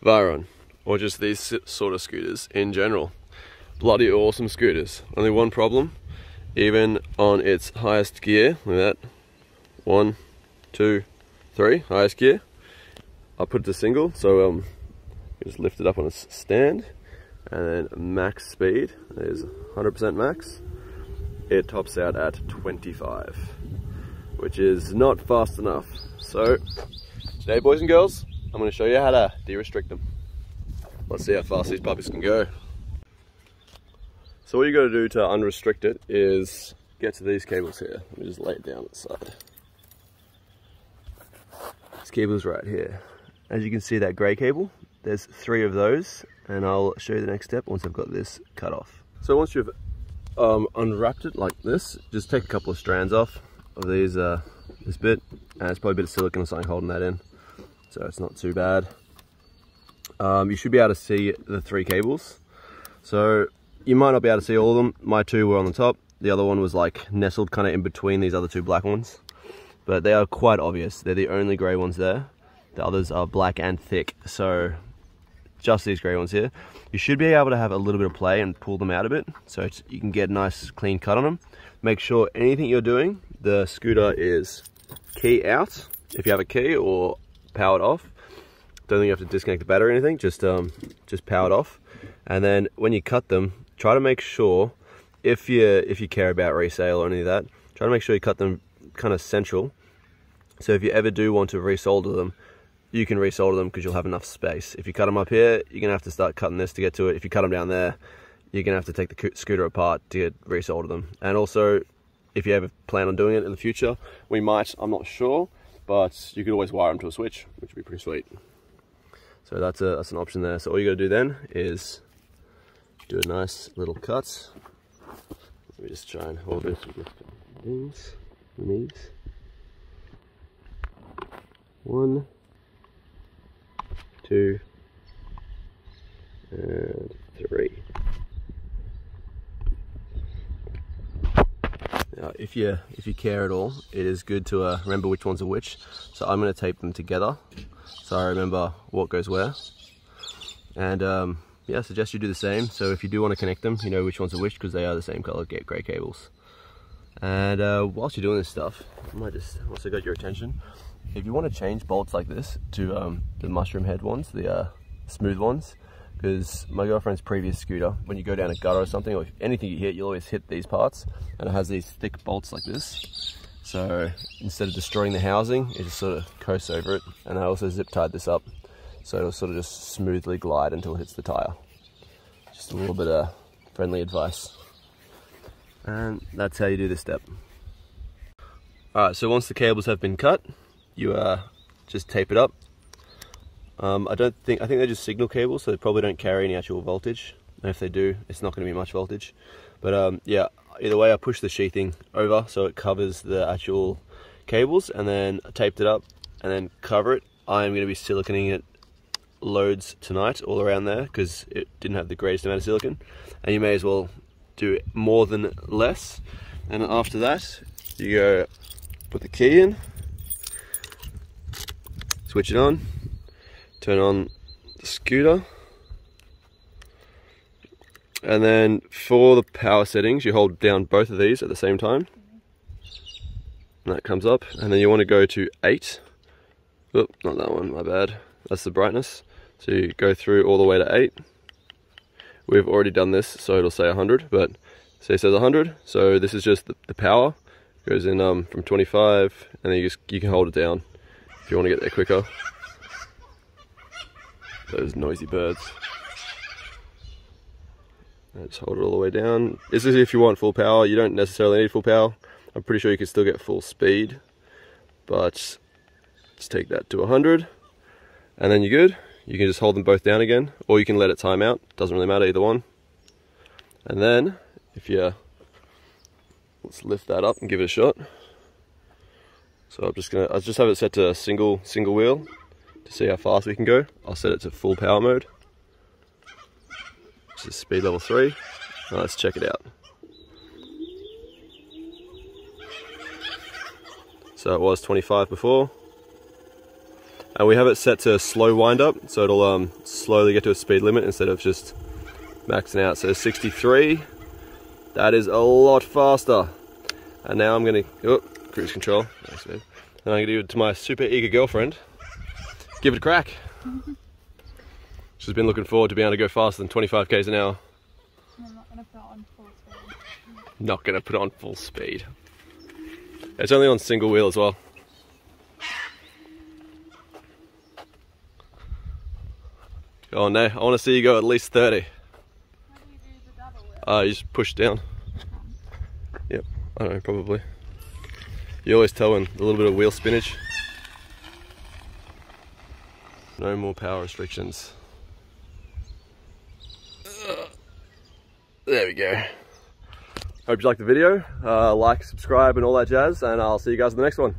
Viron, or just these sort of scooters in general. Bloody awesome scooters. Only one problem, even on its highest gear, look at that, 1, 2, 3, highest gear. I'll put it to single, so just lift it up on a stand, and then max speed is 100% max. It tops out at 25, which is not fast enough. So today, boys and girls, I'm going to show you how to de-restrict them. Let's see how fast these puppies can go. So what you got to do to unrestrict it is get to these cables here. Let me just lay it down on the side. This cable's right here. As you can see, that grey cable, there's 3 of those, and I'll show you the next step once I've got this cut off. So once you've unwrapped it like this, just take a couple of strands off of these, this bit, and it's probably a bit of silicone or something holding that in, so it's not too bad. You should be able to see the 3 cables. So you might not be able to see all of them. My 2 were on the top. The other one was like nestled kind of in between these other 2 black ones. But they are quite obvious. They're the only grey ones there. The others are black and thick. So just these grey ones here. You should be able to have a little bit of play and pull them out a bit, so you can get a nice clean cut on them. Make sure anything you're doing, the scooter is key out if you have a key, or powered off. Don't think you have to disconnect the battery or anything, just power it off. And then when you cut them, try to make sure, if you care about resale or any of that, try to make sure you cut them kind of central. So if you ever do want to resolder them, you can resolder them because you'll have enough space. If you cut them up here, you're gonna have to start cutting this to get to it. If you cut them down there, you're gonna have to take the scooter apart to resolder them. And also, if you ever plan on doing it in the future, we might, I'm not sure, but you could always wire them to a switch, which would be pretty sweet. So that's an option there. So all you gotta do then is do a nice little cut. Let me just try and hold it with things, these. 1, 2, and 3. Now, if you care at all, it is good to remember which ones are which. So I'm going to tape them together, so I remember what goes where. And yeah, I suggest you do the same. So if you do want to connect them, you know which ones are which because they are the same color, get grey cables. And whilst you're doing this stuff, I might just also got your attention. If you want to change bolts like this to the mushroom head ones, the smooth ones, because my girlfriend's previous scooter, when you go down a gutter or something, or if anything you hit, you'll always hit these parts, and it has these thick bolts like this. So instead of destroying the housing, it just sort of coasts over it. And I also zip tied this up, so it'll sort of just smoothly glide until it hits the tire. Just a little bit of friendly advice. And that's how you do this step. Alright, so once the cables have been cut, you just tape it up. I think they're just signal cables, so they probably don't carry any actual voltage. And if they do, it's not going to be much voltage. But yeah, either way, I push the sheathing over so it covers the actual cables, and then I taped it up and then cover it. I'm going to be siliconing it loads tonight all around there because it didn't have the greatest amount of silicone. And you may as well do more than less. And after that, you go put the key in, switch it on, turn on the scooter, and then for the power settings you hold down both of these at the same time, and that comes up, and then you want to go to 8. Oop, not that one, my bad. That's the brightness. So you go through all the way to 8. We've already done this, so it'll say 100, but say it says 100, so this is just the power. It goes in from 25, and then you can hold it down if you want to get there quicker. Those noisy birds. And just hold it all the way down. This is if you want full power. You don't necessarily need full power. I'm pretty sure you can still get full speed, but let's take that to 100, and then you're good. You can just hold them both down again, or you can let it time out. Doesn't really matter, either one. And then, let's lift that up and give it a shot. So I'll just have it set to single wheel to see how fast we can go. I'll set it to full power mode, which is speed level 3. Now let's check it out. So it was 25 before. And we have it set to slow wind up, so it'll slowly get to a speed limit instead of just maxing out. So 63, that is a lot faster. And now I'm gonna, cruise control. Thanks, babe. And I'm gonna give it to my super eager girlfriend. Give it a crack. She's been looking forward to being able to go faster than 25 k's an hour. I'm not gonna put it on full speed. Not gonna put it on full speed. It's only on single wheel as well. Go on now, I want to see you go at least 30. How do you do the double wheel? You just push down. Yep, I don't know, probably. You always tell when a little bit of wheel spinach. No more power restrictions. There we go. Hope you liked the video. Like, subscribe and all that jazz, and I'll see you guys in the next one.